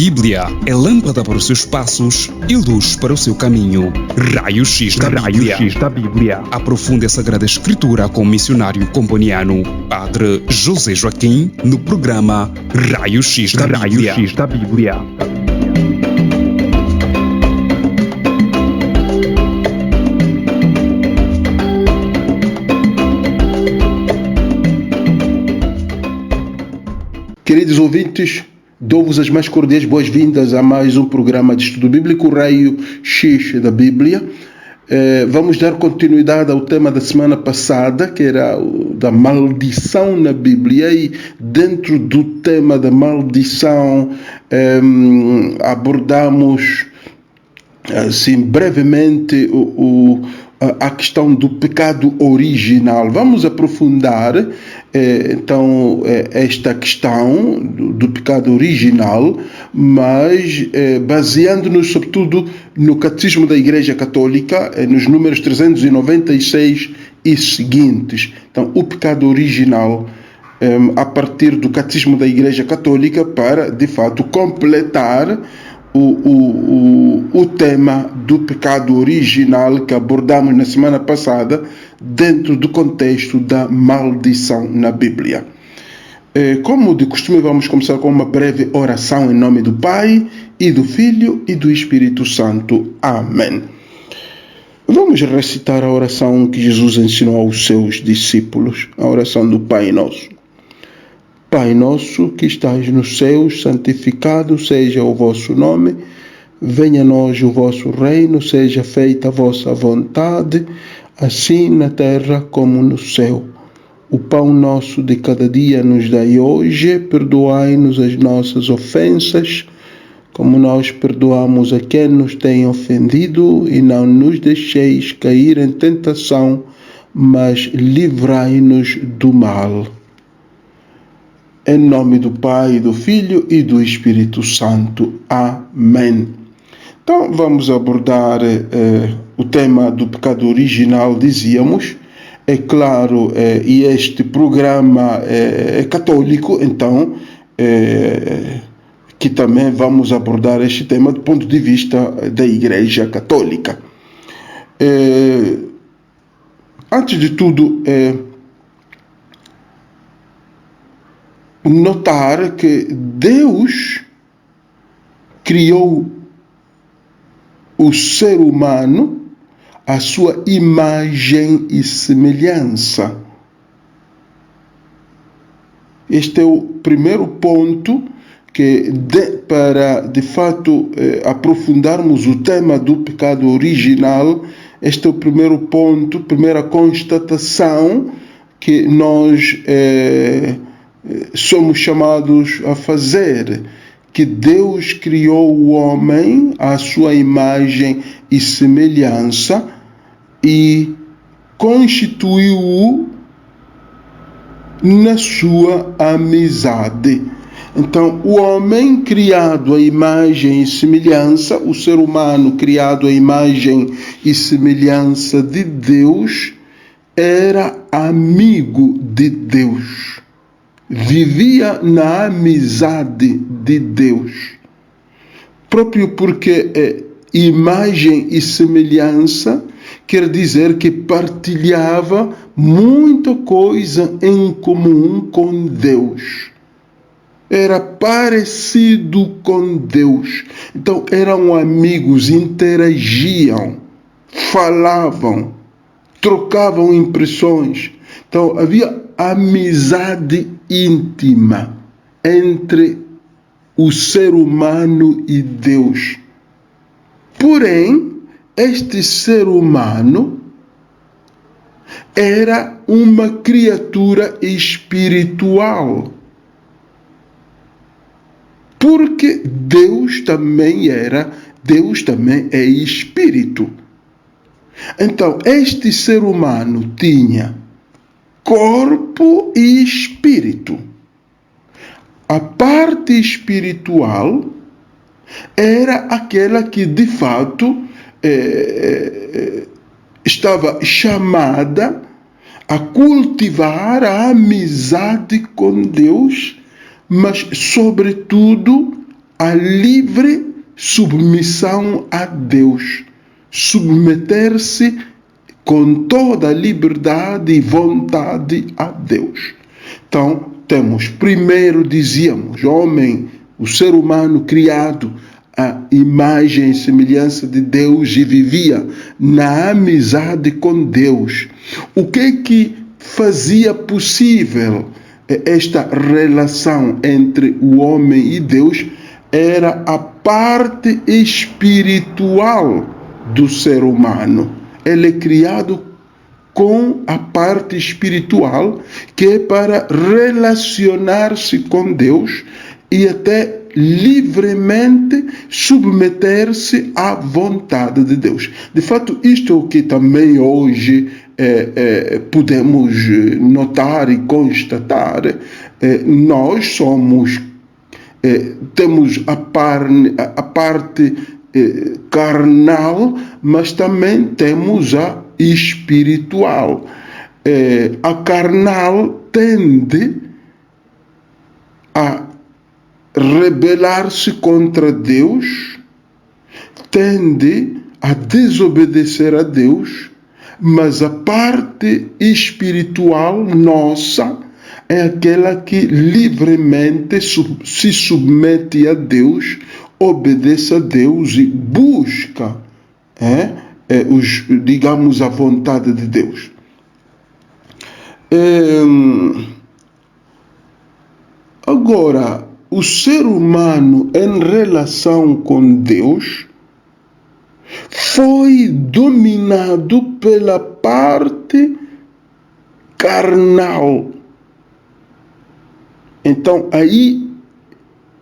Bíblia é lâmpada para os seus passos e luz para o seu caminho. Raio-X da Bíblia. Aprofunde a Sagrada Escritura com o missionário comboniano, Padre José Joaquim, no programa Raio-X da Bíblia. Queridos ouvintes, dou-vos as mais cordiais boas-vindas a mais um programa de estudo bíblico, Raio-X da Bíblia. Vamos dar continuidade ao tema da semana passada, que era o da maldição na Bíblia, e dentro do tema da maldição abordamos assim brevemente a questão do pecado original. Vamos aprofundar então esta questão do pecado original, mas baseando-nos sobretudo no Catecismo da Igreja Católica, nos números 396 e seguintes. Então, o pecado original, a partir do Catecismo da Igreja Católica, para de fato completar o tema do pecado original que abordamos na semana passada dentro do contexto da maldição na Bíblia. Como de costume, vamos começar com uma breve oração em nome do Pai, e do Filho e do Espírito Santo. Amém. Vamos recitar a oração que Jesus ensinou aos seus discípulos, a oração do Pai Nosso. Pai nosso que estás nos céus, santificado seja o vosso nome. Venha a nós o vosso reino, seja feita a vossa vontade, assim na terra como no céu. O pão nosso de cada dia nos dai hoje, perdoai-nos as nossas ofensas, como nós perdoamos a quem nos tem ofendido, e não nos deixeis cair em tentação, mas livrai-nos do mal. Em nome do Pai, do Filho e do Espírito Santo. Amém. Então, vamos abordar o tema do pecado original, dizíamos. É claro, e este programa é católico, então, que também vamos abordar este tema do ponto de vista da Igreja Católica. Antes de tudo, notar que Deus criou o ser humano à sua imagem e semelhança. Este é o primeiro ponto que, para de fato aprofundarmos o tema do pecado original, este é o primeiro ponto, primeira constatação que nós somos chamados a fazer, que Deus criou o homem à sua imagem e semelhança e constituiu-o na sua amizade. Então, o homem criado à imagem e semelhança, o ser humano criado à imagem e semelhança de Deus, era amigo de Deus. Vivia na amizade de Deus, próprio porque imagem e semelhança quer dizer que partilhava muita coisa em comum com Deus. Era parecido com Deus. Então eram amigos, interagiam, falavam, trocavam impressões. Então havia amizade íntima entre o ser humano e Deus. Porém, este ser humano era uma criatura espiritual, porque Deus também é espírito. Então, este ser humano tinha corpo e espírito. A parte espiritual era aquela que de fato estava chamada a cultivar a amizade com Deus, mas sobretudo a livre submissão a Deus, submeter-se com toda a liberdade e vontade a Deus. Então, temos, primeiro dizíamos, homem, o ser humano criado à imagem e semelhança de Deus e vivia na amizade com Deus. O que fazia possível esta relação entre o homem e Deus era a parte espiritual do ser humano. Ele é criado com a parte espiritual, que é para relacionar-se com Deus e até livremente submeter-se à vontade de Deus. De fato, isto é o que também hoje podemos notar e constatar. Nós temos a parte carnal, mas também temos a espiritual. A carnal tende a rebelar-se contra Deus, tende a desobedecer a Deus, mas a parte espiritual nossa é aquela que livremente se submete a Deus, obedece a Deus e busca digamos, a vontade de Deus. Agora, o ser humano em relação com Deus foi dominado pela parte carnal. Então, aí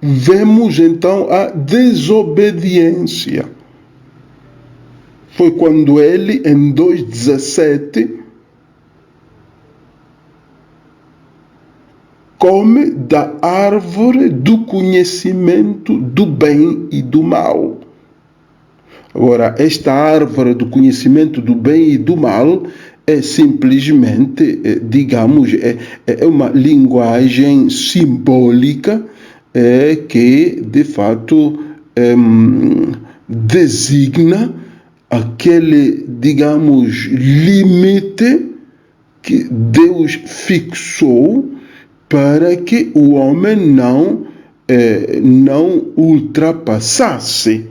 vemos então a desobediência. Foi quando ele, em 2:17, come da árvore do conhecimento do bem e do mal. Agora, esta árvore do conhecimento do bem e do mal é simplesmente, digamos, é uma linguagem simbólica que, de fato, designa aquele, digamos, limite que Deus fixou para que o homem não ultrapassasse,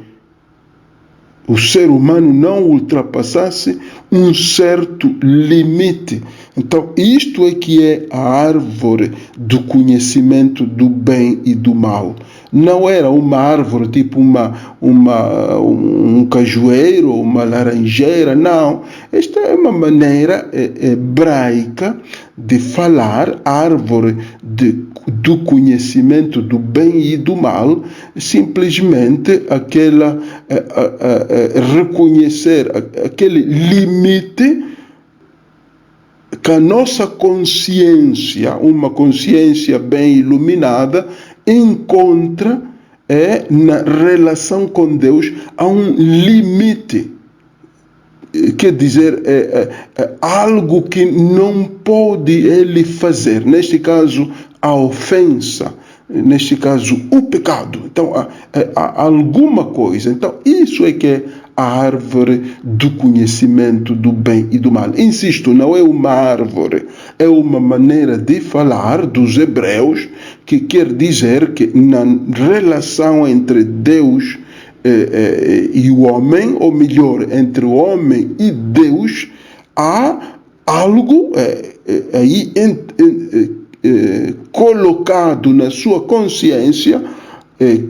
o ser humano não ultrapassasse um certo limite. Então, isto é que é a árvore do conhecimento do bem e do mal. Não era uma árvore tipo um cajueiro, uma laranjeira, não. Esta é uma maneira hebraica de falar árvore do conhecimento do bem e do mal, simplesmente reconhecer aquele limite que a nossa consciência, uma consciência bem iluminada, encontra na relação com Deus a um limite. Quer dizer, algo que não pode ele fazer. Neste caso, a ofensa. Neste caso, o pecado. Então, há alguma coisa. Então, isso é que é a árvore do conhecimento do bem e do mal. Insisto, não é uma árvore, é uma maneira de falar dos hebreus que quer dizer que na relação entre Deus e o homem, ou melhor, entre o homem e Deus, há algo aí colocado na sua consciência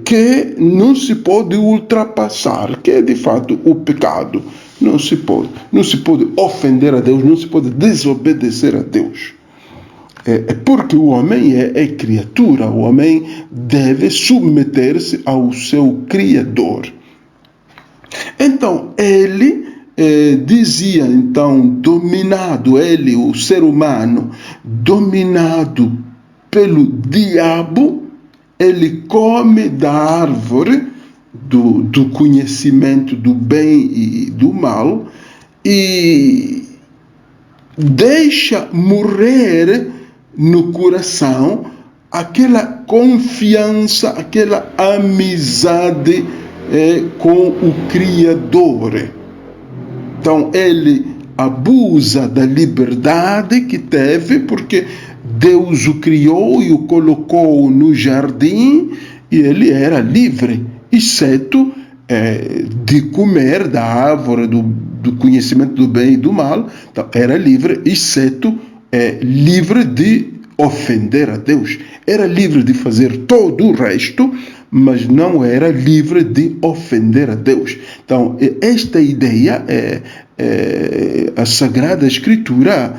que não se pode ultrapassar, que é de fato o pecado. Não se pode ofender a Deus, não se pode desobedecer a Deus. Porque o homem é criatura, o homem deve submeter-se ao seu Criador. Então, ele dizia, então, dominado, ele, o ser humano, dominado pelo diabo, ele come da árvore do conhecimento do bem e do mal e deixa morrer no coração aquela confiança, aquela amizade com o Criador. Então ele abusa da liberdade que teve, porque Deus o criou e o colocou no jardim e ele era livre, exceto de comer da árvore do conhecimento do bem e do mal. Então, era livre, exceto livre de ofender a Deus. Era livre de fazer todo o resto, mas não era livre de ofender a Deus. Então, esta ideia, a Sagrada Escritura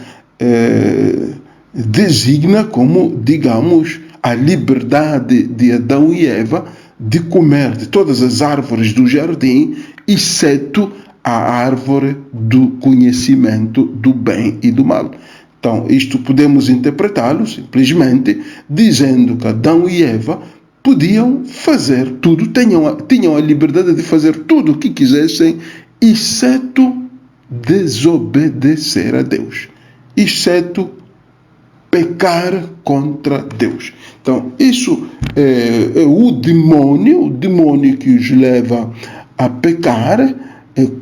designa como, digamos, a liberdade de Adão e Eva de comer de todas as árvores do jardim, exceto a árvore do conhecimento do bem e do mal. Então, isto podemos interpretá-lo simplesmente dizendo que Adão e Eva podiam fazer tudo, tinham a liberdade de fazer tudo o que quisessem, exceto desobedecer a Deus, exceto pecar contra Deus. Então, isso é o demônio que os leva a pecar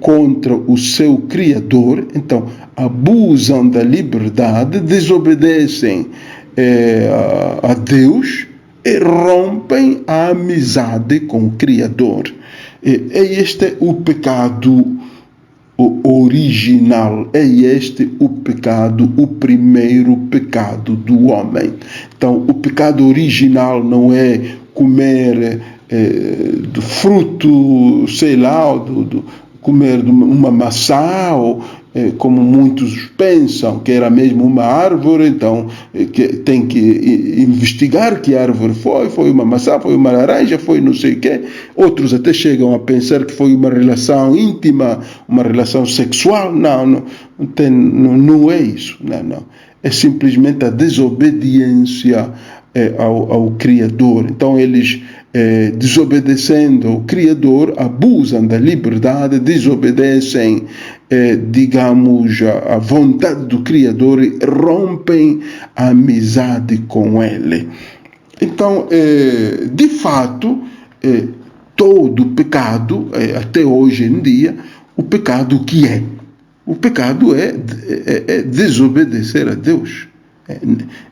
contra o seu Criador. Então, abusam da liberdade, desobedecem a Deus e rompem a amizade com o Criador. Este é o pecado original, é este o pecado, o primeiro pecado do homem. Então, o pecado original não é comer do fruto, sei lá, comer uma maçã, ou como muitos pensam que era mesmo uma árvore. Então que tem que investigar que árvore foi uma maçã, foi uma laranja, foi não sei o quê. Outros até chegam a pensar que foi uma relação íntima, uma relação sexual. Não é isso, não. É simplesmente a desobediência ao Criador. Então eles, desobedecendo ao Criador, abusam da liberdade, desobedecem, digamos, a vontade do Criador e rompem a amizade com Ele. Então, de fato, todo pecado, até hoje em dia, o pecado o que é? O pecado é desobedecer a Deus.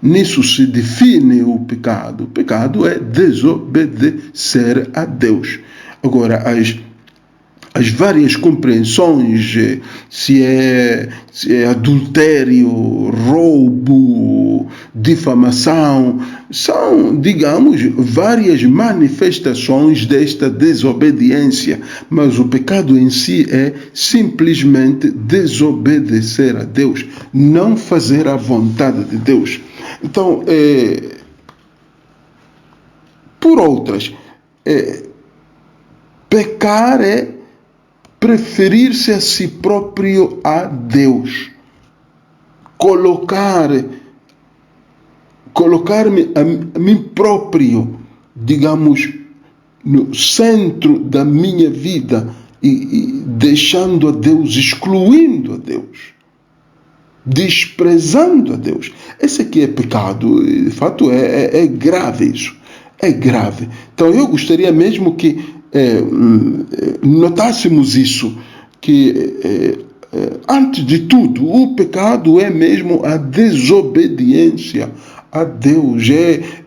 Nisso se define o pecado. O pecado é desobedecer a Deus. Agora, as várias compreensões, se é adultério, roubo, difamação, são, digamos, várias manifestações desta desobediência, mas o pecado em si é simplesmente desobedecer a Deus, não fazer a vontade de Deus. Então, por outras, pecar é preferir-se a si próprio a Deus, colocar-me a mim próprio, digamos, no centro da minha vida e deixando a Deus, excluindo a Deus, desprezando a Deus. Esse aqui é pecado, de fato é grave isso, é grave. Então eu gostaria mesmo que notássemos isso, que antes de tudo o pecado é mesmo a desobediência a Deus,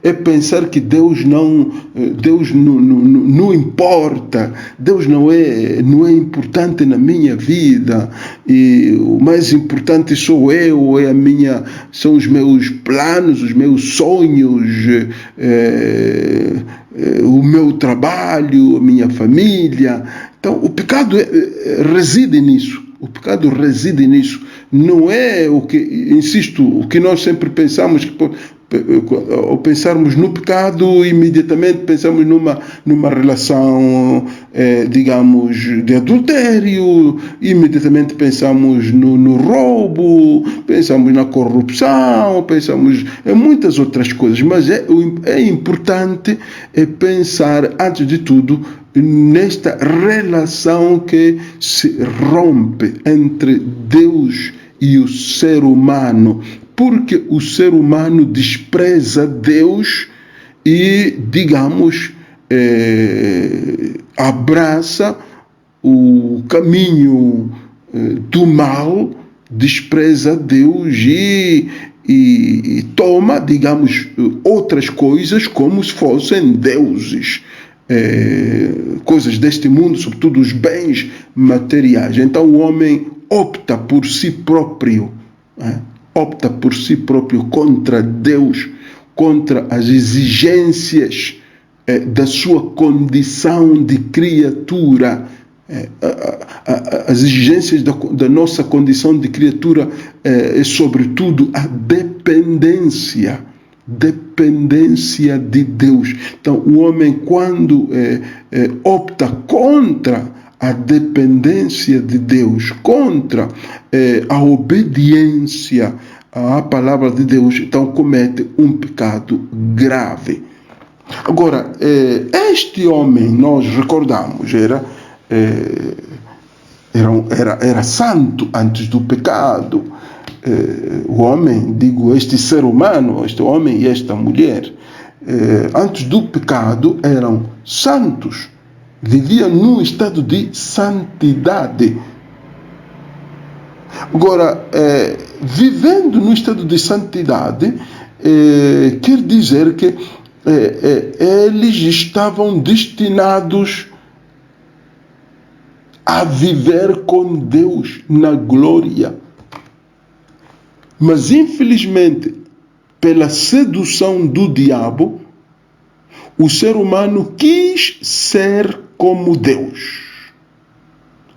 é pensar que Deus não importa, Deus não é importante na minha vida, e o mais importante sou eu, são os meus planos, os meus sonhos, o meu trabalho, a minha família. Então o pecado reside nisso. O pecado reside nisso. Não é o que, insisto, o que nós sempre pensamos, que ao pensarmos no pecado, imediatamente pensamos numa relação, digamos, de adultério, imediatamente pensamos no roubo, pensamos na corrupção, pensamos em muitas outras coisas, mas é importante pensar, antes de tudo, nesta relação que se rompe entre Deus e o ser humano, porque o ser humano despreza Deus e, digamos, abraça o caminho do mal, despreza Deus e toma, digamos, outras coisas como se fossem deuses, coisas deste mundo, sobretudo os bens materiais. Então o homem opta por si próprio, opta por si próprio contra Deus, contra as exigências da sua condição de criatura. As exigências da nossa condição de criatura é, sobretudo, a dependência de Deus. Então, o homem, quando opta contra a dependência de Deus, contra a obediência à palavra de Deus, então comete um pecado grave. Agora, este homem, nós recordamos, era santo antes do pecado. O homem, digo, este ser humano, este homem e esta mulher, antes do pecado eram santos, viviam num estado de santidade. Agora, vivendo num estado de santidade, quer dizer que eles estavam destinados a viver com Deus na glória. Mas, infelizmente, pela sedução do diabo, o ser humano quis ser como Deus.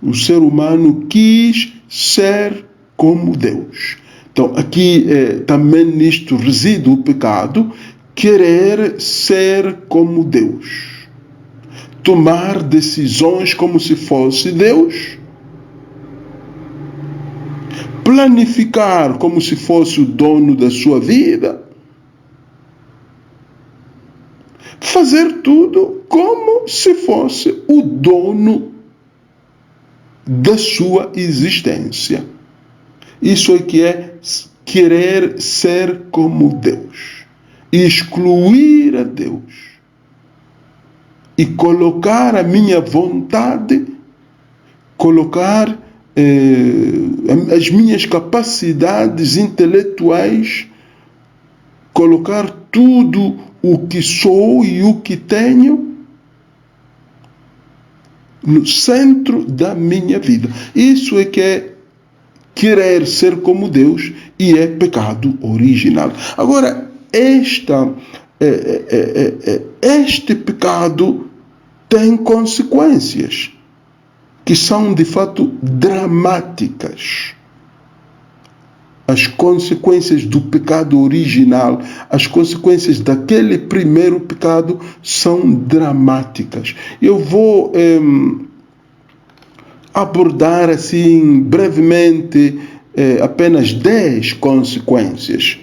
O ser humano quis ser como Deus. Então, aqui também nisto reside o pecado, querer ser como Deus. Tomar decisões como se fosse Deus. Planificar como se fosse o dono da sua vida. Fazer tudo como se fosse o dono da sua existência. Isso é que é querer ser como Deus. Excluir a Deus. E colocar a minha vontade, colocar as minhas capacidades intelectuais, colocar tudo o que sou e o que tenho no centro da minha vida. Isso é que é querer ser como Deus e é pecado original. Agora, este pecado tem consequências que são de fato dramáticas. As consequências do pecado original, as consequências daquele primeiro pecado são dramáticas. Eu vou abordar assim brevemente apenas 10 consequências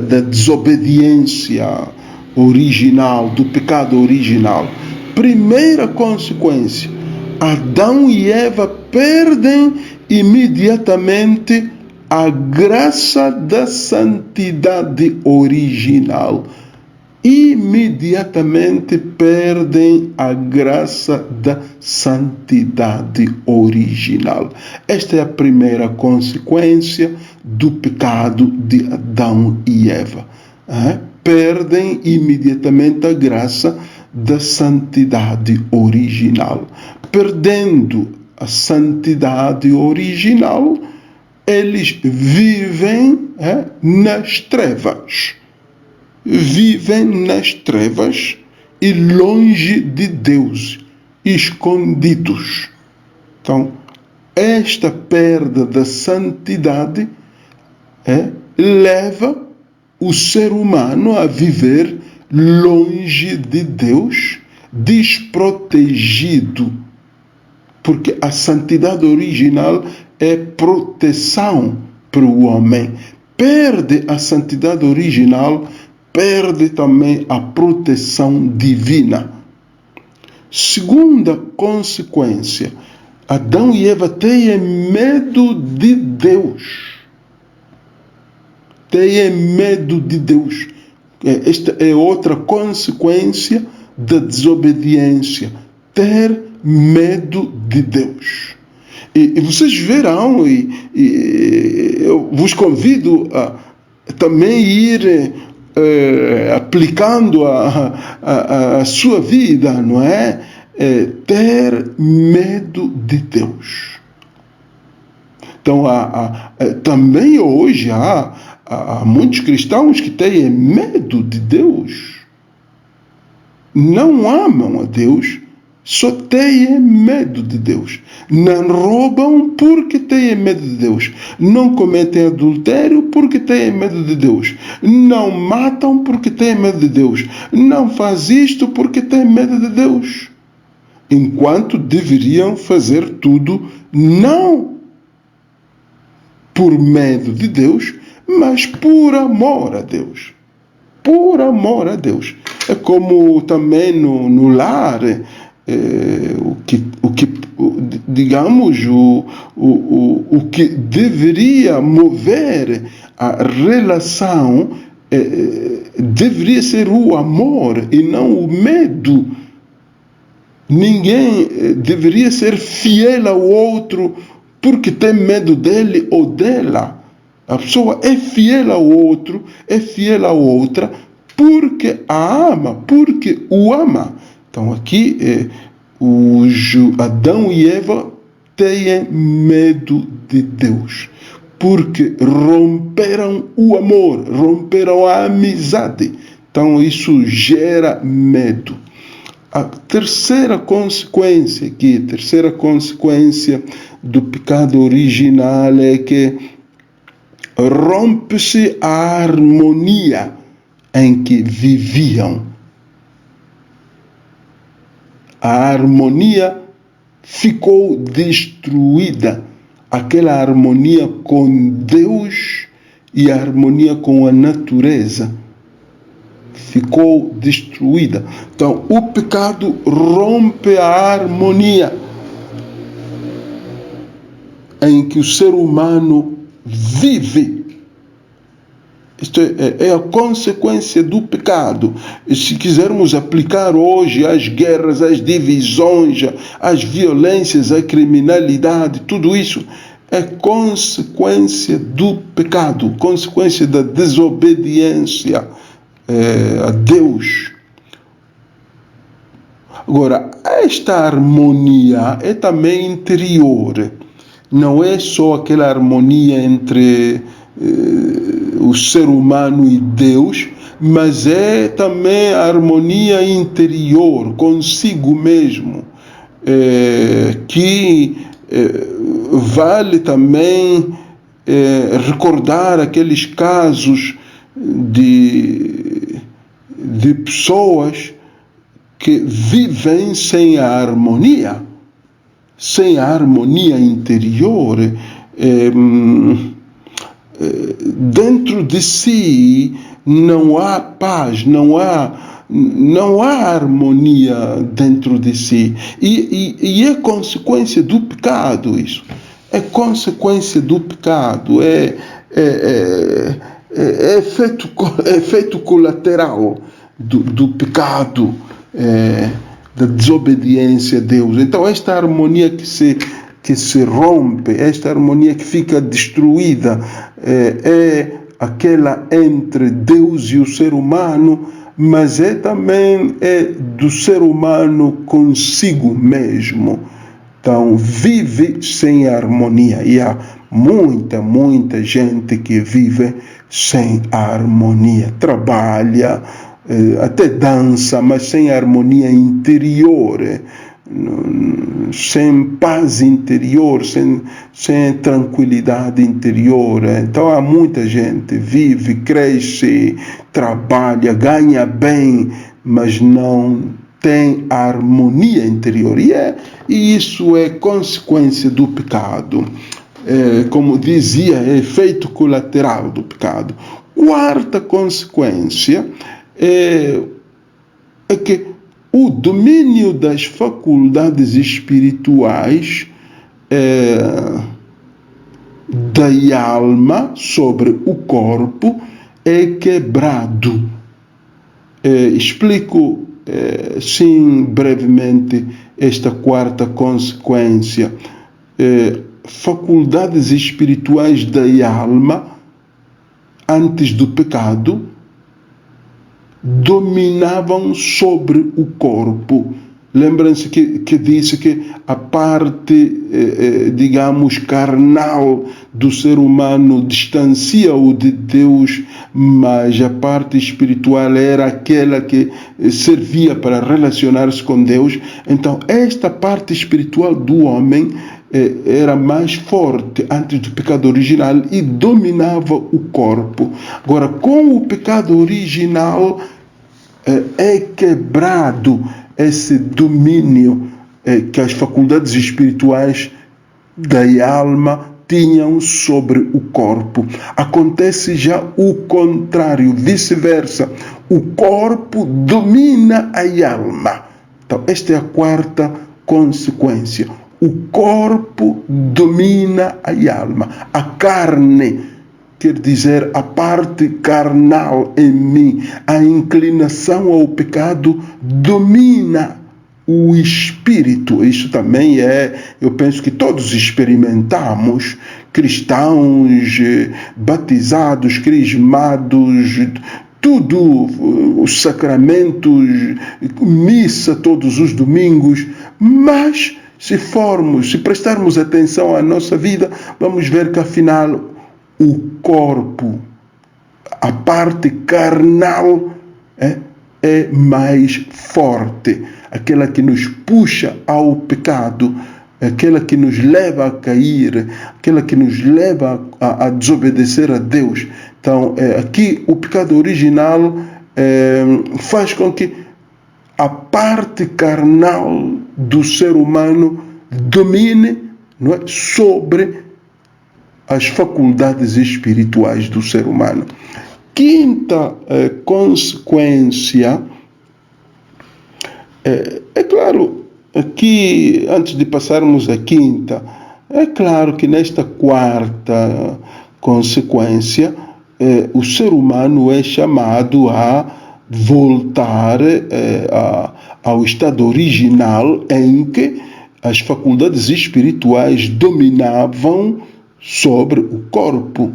da desobediência original, do pecado original. Primeira consequência: Adão e Eva perdem imediatamente a graça da santidade original. Imediatamente perdem a graça da santidade original. Esta é a primeira consequência do pecado de Adão e Eva. Perdem imediatamente a graça da santidade original. Perdendo a santidade original, eles vivem nas trevas. Vivem nas trevas e longe de Deus, escondidos. Então, esta perda da santidade leva o ser humano a viver longe de Deus, desprotegido, porque a santidade original é proteção para o homem. Perde a santidade original, perde também a proteção divina. Segunda consequência: Adão e Eva têm medo de Deus. Têm medo de Deus. Esta é outra consequência da desobediência. Ter medo de Deus. E vocês verão, eu vos convido a também ir aplicando a sua vida, não é? Ter medo de Deus. Então, também hoje há muitos cristãos que têm medo de Deus. Não amam a Deus, só têm medo de Deus. Não roubam porque têm medo de Deus. Não cometem adultério porque têm medo de Deus. Não matam porque têm medo de Deus. Não fazem isto porque têm medo de Deus. Enquanto deveriam fazer tudo não por medo de Deus, mas por amor a Deus. Por amor a Deus. É como também no lar, digamos, o que deveria mover a relação deveria ser o amor e não o medo. Ninguém deveria ser fiel ao outro porque tem medo dele ou dela. A pessoa é fiel ao outro, é fiel à outra, porque a ama, porque o ama. Então aqui, Adão e Eva têm medo de Deus, porque romperam o amor, romperam a amizade. Então isso gera medo. A terceira consequência aqui, a terceira consequência do pecado original é que rompe-se a harmonia em que viviam. A harmonia ficou destruída. Aquela harmonia com Deus e a harmonia com a natureza ficou destruída. Então, o pecado rompe a harmonia em que o ser humano vive. Isto é a consequência do pecado. E se quisermos aplicar hoje as guerras, as divisões, as violências, a criminalidade, tudo isso é consequência do pecado, consequência da desobediência a Deus. Agora, esta harmonia é também interior. Não é só aquela harmonia entre o ser humano e Deus, mas é também a harmonia interior, consigo mesmo, que vale também recordar aqueles casos de pessoas que vivem sem a harmonia interior. Dentro de si não há paz, não há harmonia dentro de si. E é consequência do pecado isso. É consequência do pecado. É efeito colateral do pecado, da desobediência a Deus. Então esta harmonia que se rompe, esta harmonia que fica destruída, é aquela entre Deus e o ser humano, mas também do ser humano consigo mesmo. Então vive sem harmonia, e há muita gente que vive sem harmonia, trabalha, até dança, mas sem harmonia interior, sem paz interior, sem tranquilidade interior. Então há muita gente, vive, cresce, trabalha, ganha bem, mas não tem harmonia interior. E isso é consequência do pecado. Como dizia, é efeito colateral do pecado. Quarta consequência é que o domínio das faculdades espirituais da alma sobre o corpo é quebrado. Explico, sim, brevemente esta quarta consequência. Faculdades espirituais da alma, antes do pecado, dominavam sobre o corpo. Lembram-se que disse que a parte, digamos, carnal do ser humano distancia-o de Deus, mas a parte espiritual era aquela que servia para relacionar-se com Deus. Então, esta parte espiritual do homem era mais forte antes do pecado original e dominava o corpo. Agora, com o pecado original, é quebrado esse domínio que as faculdades espirituais da alma tinham sobre o corpo. Acontece já o contrário, vice-versa. O corpo domina a alma. Então, esta é a quarta consequência. O corpo domina a alma. A carne, quer dizer, a parte carnal em mim, a inclinação ao pecado, domina o espírito. Isso também eu penso que todos experimentamos, cristãos, batizados, crismados, tudo, os sacramentos, missa todos os domingos, mas se prestarmos atenção à nossa vida, vamos ver que afinal o corpo, a parte carnal é mais forte, aquela que nos puxa ao pecado, aquela que nos leva a cair, aquela que nos leva a desobedecer a Deus. Então, aqui o pecado original faz com que a parte carnal do ser humano domine, não é, sobre as faculdades espirituais do ser humano. Quinta consequência, é claro, aqui, antes de passarmos à quinta, é claro que nesta quarta consequência, o ser humano é chamado a voltar ao estado original em que as faculdades espirituais dominavam sobre o corpo.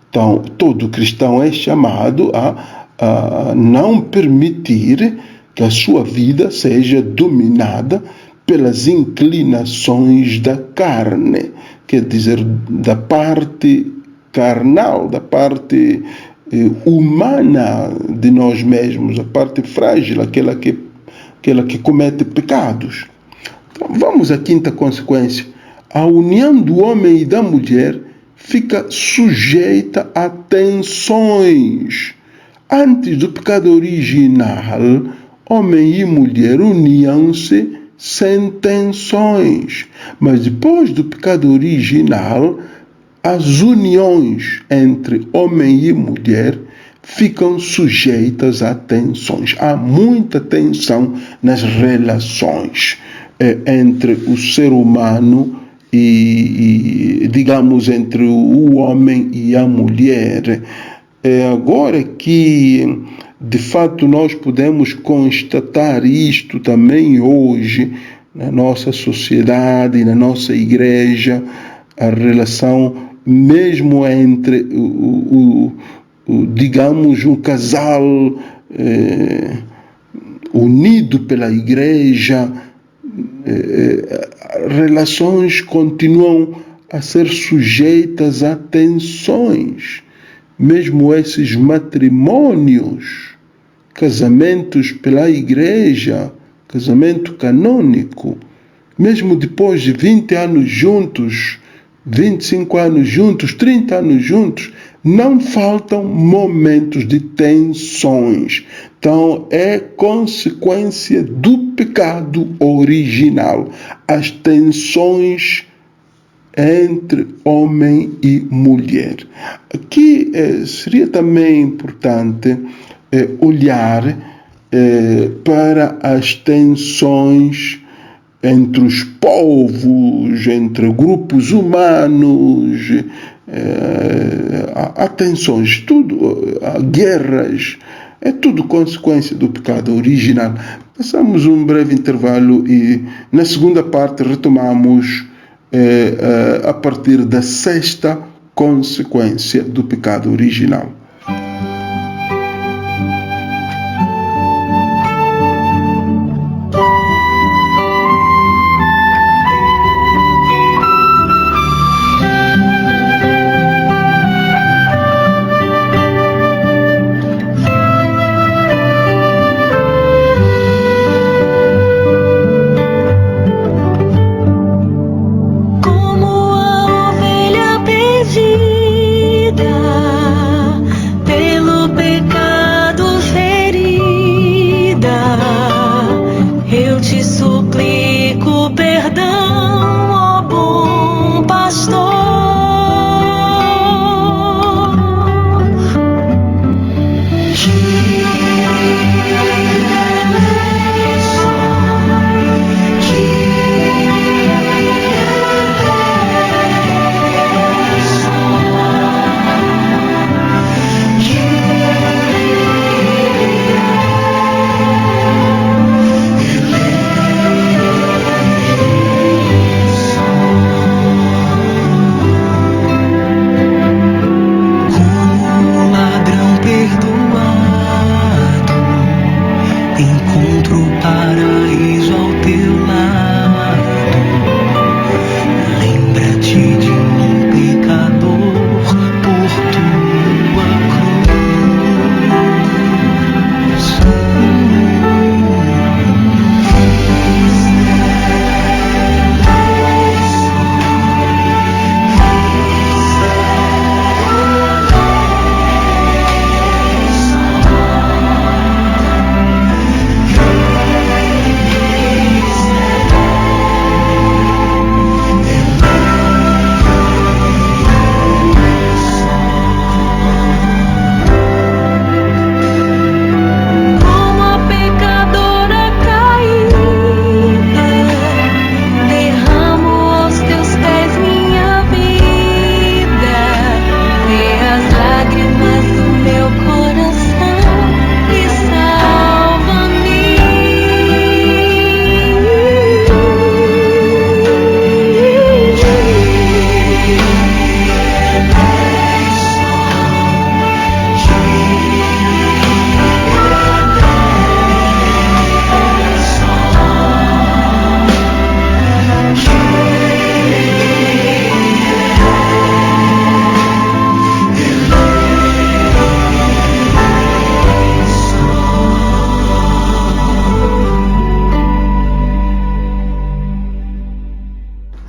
Então, todo cristão é chamado a não permitir que a sua vida seja dominada pelas inclinações da carne, quer dizer, da parte carnal, da parte humana de nós mesmos, a parte frágil, aquela que comete pecados. Então, vamos à quinta consequência. A união do homem e da mulher fica sujeita a tensões. Antes do pecado original, homem e mulher uniam-se sem tensões. Mas depois do pecado original, as uniões entre homem e mulher ficam sujeitas a tensões. Há muita tensão nas relações entre o ser humano e digamos, entre o homem e a mulher. Agora que, de fato, nós podemos constatar isto também hoje, na nossa sociedade, na nossa igreja, a relação mesmo entre, digamos, um casal unido pela igreja, relações continuam a ser sujeitas a tensões. Mesmo esses matrimônios, casamentos pela igreja, casamento canônico, mesmo depois de 20 anos juntos, 25 anos juntos, 30 anos juntos, não faltam momentos de tensões. Então, é consequência do pecado original. As tensões entre homem e mulher. Aqui seria também importante olhar para as tensões entre os povos, entre grupos humanos, há tensões, há guerras, É tudo consequência do pecado original. Passamos um breve intervalo e na segunda parte retomamos a partir da sexta consequência do pecado original.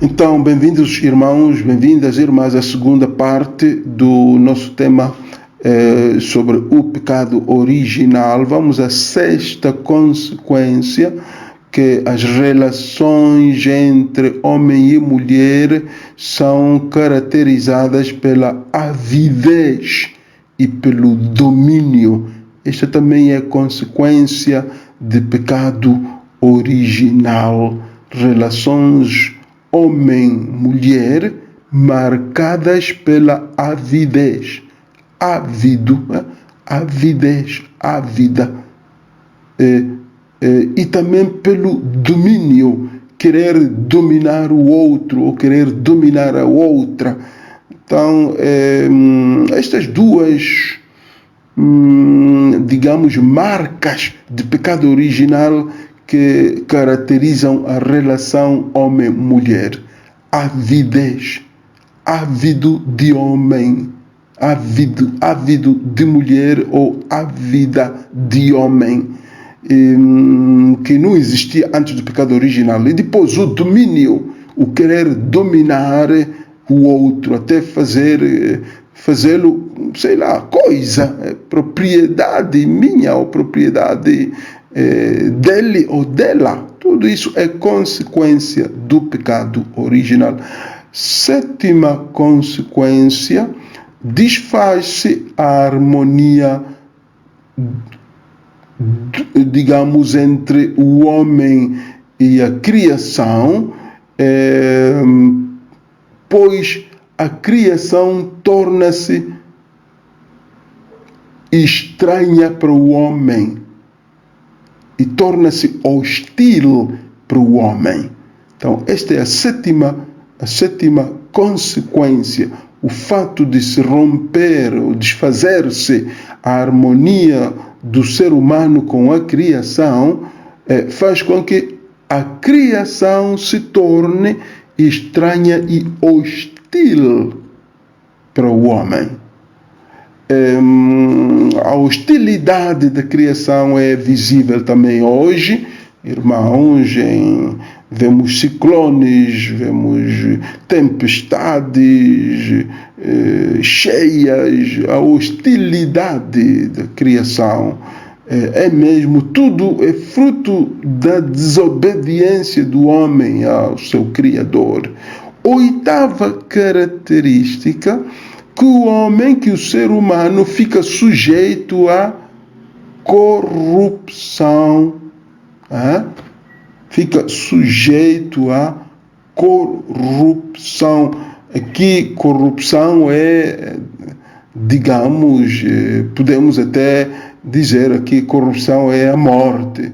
Então, bem-vindos irmãos, bem-vindas irmãs à segunda parte do nosso tema sobre o pecado original. Vamos à sexta consequência, que as relações entre homem e mulher são caracterizadas pela avidez e pelo domínio. Esta também é consequência de pecado original. Relações homem-mulher marcadas pela avidez. Ávido, avidez, ávida. E também pelo domínio, querer dominar o outro ou querer dominar a outra. Então, estas duas, digamos, marcas de pecado original que caracterizam a relação homem-mulher. Avidez, ávido de homem, ávido de mulher ou ávida de homem, que não existia antes do pecado original. E depois o domínio, o querer dominar o outro, até fazê-lo, sei lá, coisa, propriedade minha ou propriedade dele ou dela. Tudo isso é consequência do pecado original. Sétima consequência, desfaz-se a harmonia, digamos, entre o homem e a criação, pois a criação torna-se estranha para o homem e torna-se hostil para o homem. Então, esta é a sétima consequência. O fato de se romper ou desfazer-se a harmonia do ser humano com a criação faz com que a criação se torne estranha e hostil para o homem. A hostilidade da criação é visível também hoje, irmãos, vemos ciclones, vemos tempestades, cheias, a hostilidade da criação. É mesmo, tudo é fruto da desobediência do homem ao seu Criador. Oitava característica, que o ser humano fica sujeito à corrupção. Fica sujeito à corrupção. Aqui, corrupção é, digamos, podemos até dizer aqui, corrupção é a morte.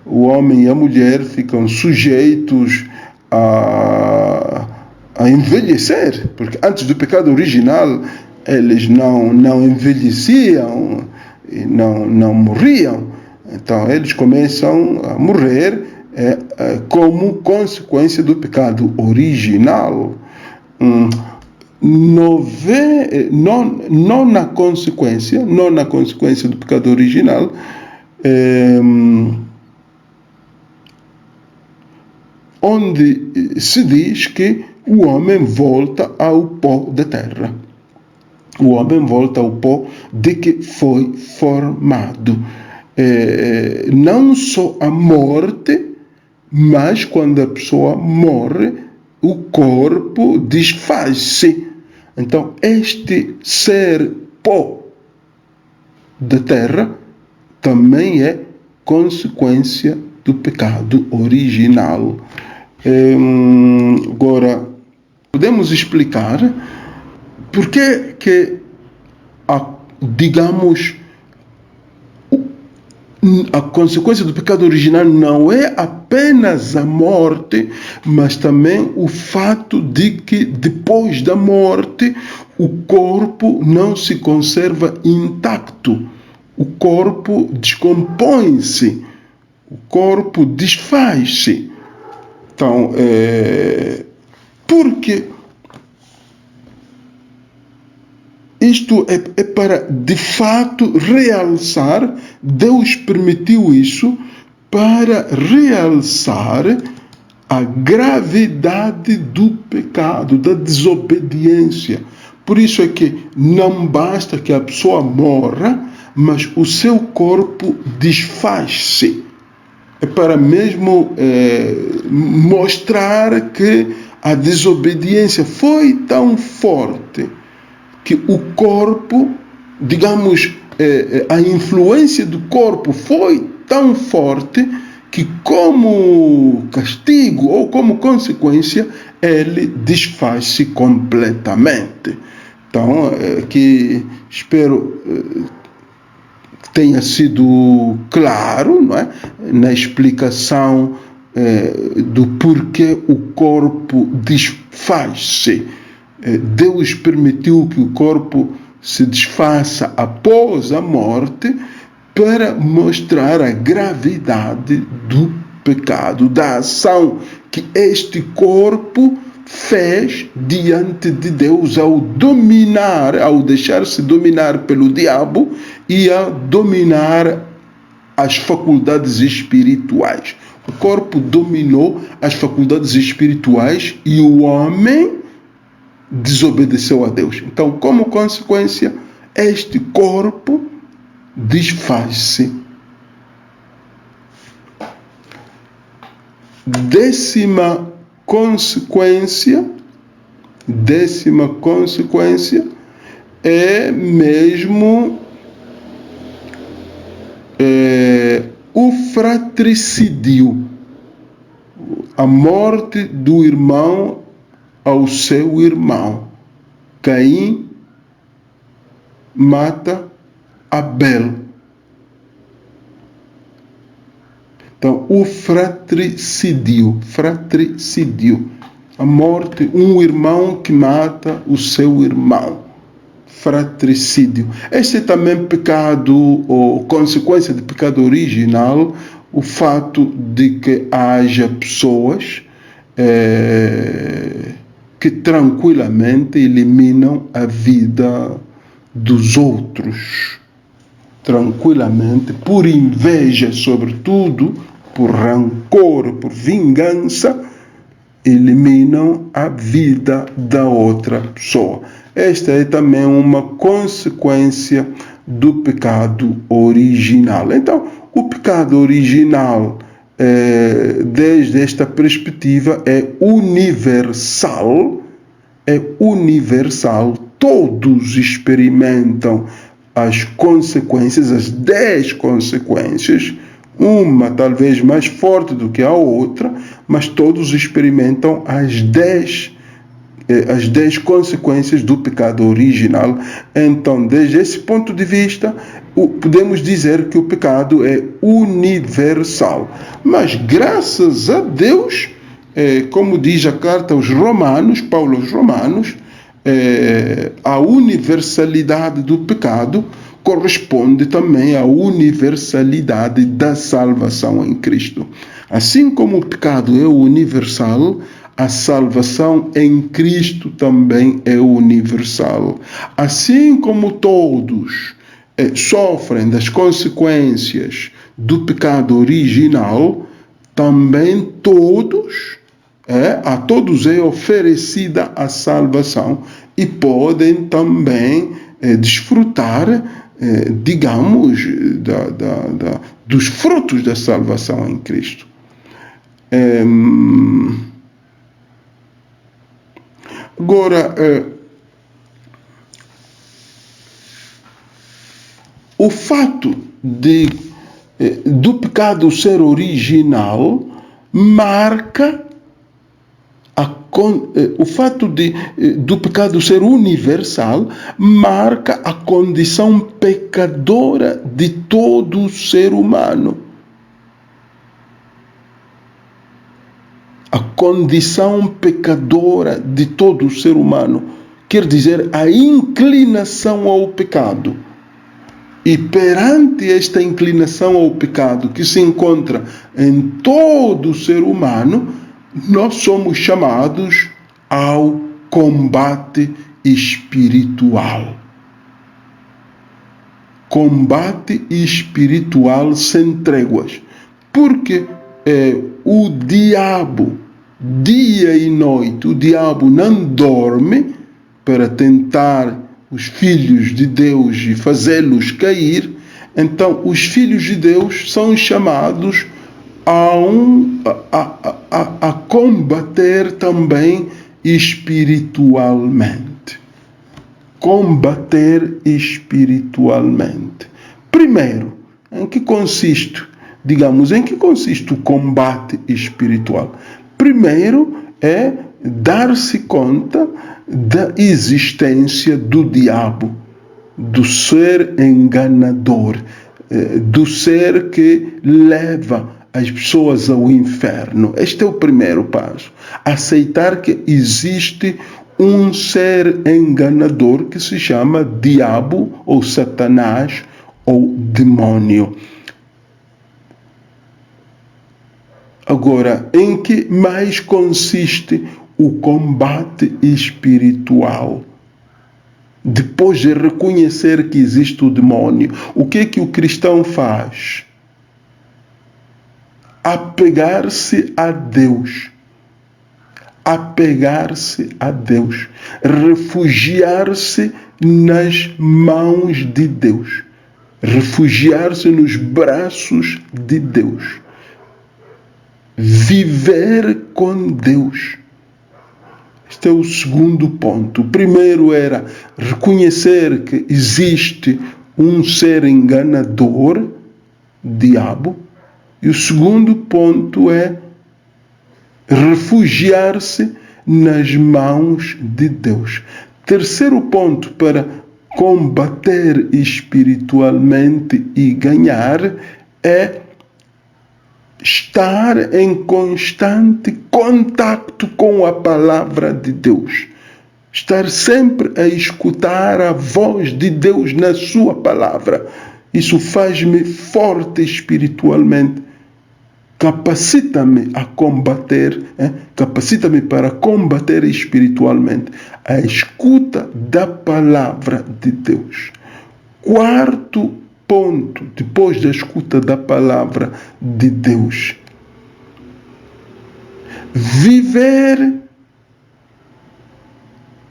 O homem e a mulher ficam sujeitos a envelhecer, porque antes do pecado original eles não envelheciam e não morriam. Então eles começam a morrer como consequência do pecado original. Nona consequência do pecado original onde se diz que o homem volta ao pó da terra. O homem volta ao pó de que foi formado. Não só a morte, mas quando a pessoa morre, o corpo desfaz-se. Então, este ser pó da terra também é consequência do pecado original. Agora, podemos explicar por que digamos, a consequência do pecado original não é apenas a morte, mas também o fato de que depois da morte o corpo não se conserva intacto. O corpo descompõe-se, o corpo desfaz-se. Então, porque isto é para, de fato, realçar, Deus permitiu isso para realçar a gravidade do pecado, da desobediência. Por isso é que não basta que a pessoa morra, mas o seu corpo desfaz-se. É para mesmo mostrar que a desobediência foi tão forte que o corpo, digamos, a influência do corpo foi tão forte que, como castigo ou como consequência, ele desfaz-se completamente. Então, que espero que tenha sido claro, não é? Na explicação do porquê o corpo desfaz-se. Deus permitiu que o corpo se desfaça após a morte para mostrar a gravidade do pecado, da ação que este corpo fez diante de Deus ao deixar-se dominar pelo diabo e a dominar as faculdades espirituais. O corpo dominou as faculdades espirituais e o homem desobedeceu a Deus. Então, como consequência, este corpo desfaz-se. Décima consequência é mesmo o fratricídio, a morte do irmão ao seu irmão. Caim mata Abel. Então, o fratricídio, a morte, um irmão que mata o seu irmão, fratricídio. Este é também pecado, ou consequência de pecado original, o fato de que haja pessoas que tranquilamente eliminam a vida dos outros. Tranquilamente, por inveja, sobretudo, por rancor, por vingança, eliminam a vida da outra pessoa. Esta é também uma consequência do pecado original. Então, o pecado original, desde esta perspectiva, é universal, todos experimentam as consequências, as 10 consequências, uma talvez mais forte do que a outra, mas todos experimentam as 10 consequências do pecado original. Então, desde esse ponto de vista, podemos dizer que o pecado é universal. Mas, graças a Deus, como diz a carta aos Romanos, Paulo aos Romanos, a universalidade do pecado corresponde também à universalidade da salvação em Cristo. Assim como o pecado é universal, a salvação em Cristo também é universal. Assim como todos sofrem das consequências do pecado original, também a todos é oferecida a salvação e podem também desfrutar, digamos, dos frutos da salvação em Cristo. Agora, o fato do pecado ser original marca o fato do pecado ser universal marca a condição pecadora de todo ser humano. A condição pecadora de todo ser humano quer dizer a inclinação ao pecado. E perante esta inclinação ao pecado que se encontra em todo ser humano, nós somos chamados ao combate espiritual. Combate espiritual sem tréguas. Porque o diabo, dia e noite, o diabo não dorme para tentar os filhos de Deus e fazê-los cair. Então, os filhos de Deus são chamados a combater também espiritualmente. Combater espiritualmente. Primeiro, em que consiste o combate espiritual? Primeiro é dar-se conta da existência do diabo, do ser enganador, do ser que leva as pessoas ao inferno. Este é o primeiro passo. Aceitar que existe um ser enganador que se chama diabo, ou Satanás, ou demônio. Agora, em que mais consiste o combate espiritual? Depois de reconhecer que existe o demônio, o que é que o cristão faz? Apegar-se a Deus. Apegar-se a Deus. Refugiar-se nas mãos de Deus. Refugiar-se nos braços de Deus. Viver com Deus. Este é o segundo ponto. O primeiro era reconhecer que existe um ser enganador, diabo. E o segundo ponto é refugiar-se nas mãos de Deus. Terceiro ponto para Combater espiritualmente e ganhar é estar em constante contato com a palavra de Deus. Estar sempre a escutar a voz de Deus na sua palavra. Isso faz-me forte espiritualmente. Capacita-me a combater, capacita-me para combater espiritualmente. A escuta da palavra de Deus. Quarto ponto, depois da escuta da palavra de Deus. Viver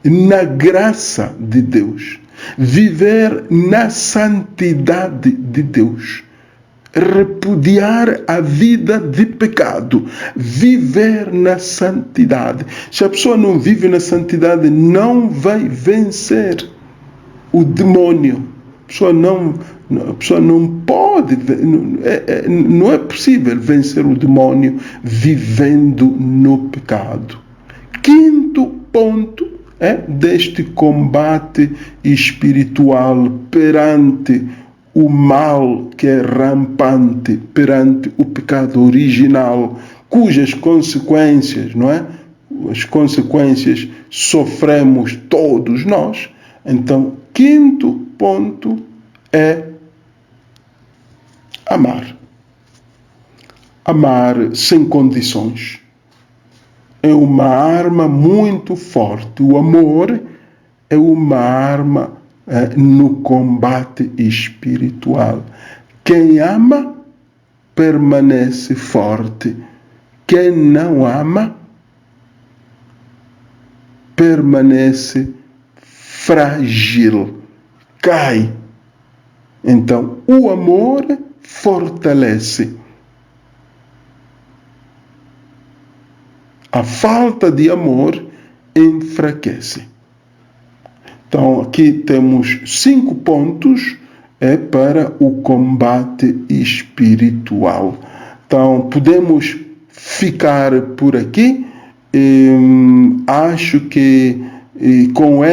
na graça de Deus, viver na santidade de Deus, repudiar a vida de pecado, viver na santidade. Se a pessoa não vive na santidade, não vai vencer o demônio. A pessoa não pode, não é possível vencer o demônio vivendo no pecado. Quinto ponto deste combate espiritual perante o mal que é rampante, perante o pecado original, cujas consequências, as consequências sofremos todos nós. Então, quinto ponto é amar. Amar sem condições. É uma arma muito forte. O amor é uma arma no combate espiritual. Quem ama permanece forte. Quem não ama permanece frágil, cai. Então, o amor fortalece. A falta de amor enfraquece. Então, aqui temos 5 pontos para o combate espiritual. Então, podemos ficar por aqui. Acho que com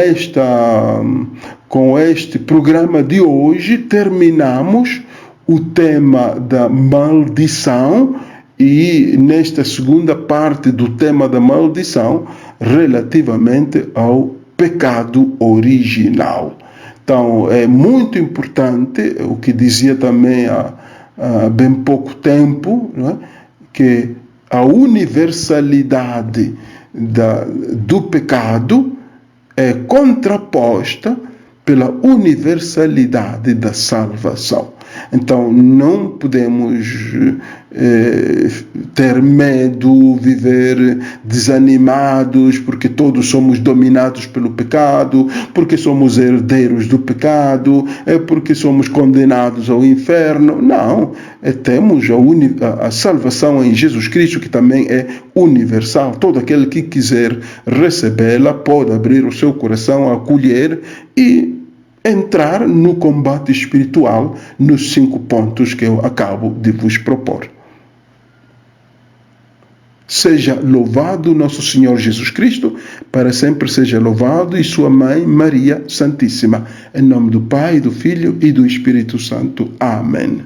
este programa de hoje terminamos o tema da maldição. E nesta segunda parte do tema da maldição, relativamente ao pecado original. Então, é muito importante, o que dizia também há bem pouco tempo, que a universalidade do pecado é contraposta pela universalidade da salvação. Então, não podemos ter medo, viver desanimados, porque todos somos dominados pelo pecado, porque somos herdeiros do pecado, porque somos condenados ao inferno. Não, temos a salvação em Jesus Cristo, que também é universal. Todo aquele que quiser recebê-la pode abrir o seu coração, acolher e entrar no combate espiritual nos 5 pontos que eu acabo de vos propor. Seja louvado nosso Senhor Jesus Cristo, para sempre seja louvado, e sua mãe Maria Santíssima. Em nome do Pai, do Filho e do Espírito Santo. Amém.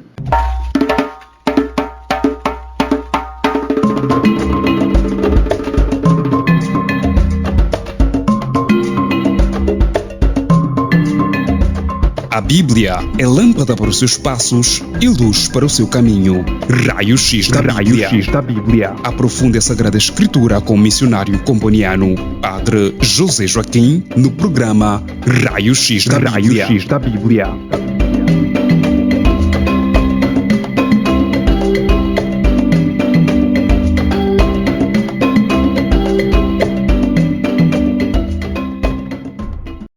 A Bíblia é lâmpada para os seus passos e luz para o seu caminho. Raio-X da Bíblia. Aprofunde a Sagrada Escritura com o missionário comboniano, Padre José Joaquim, no programa Raio-X da Bíblia.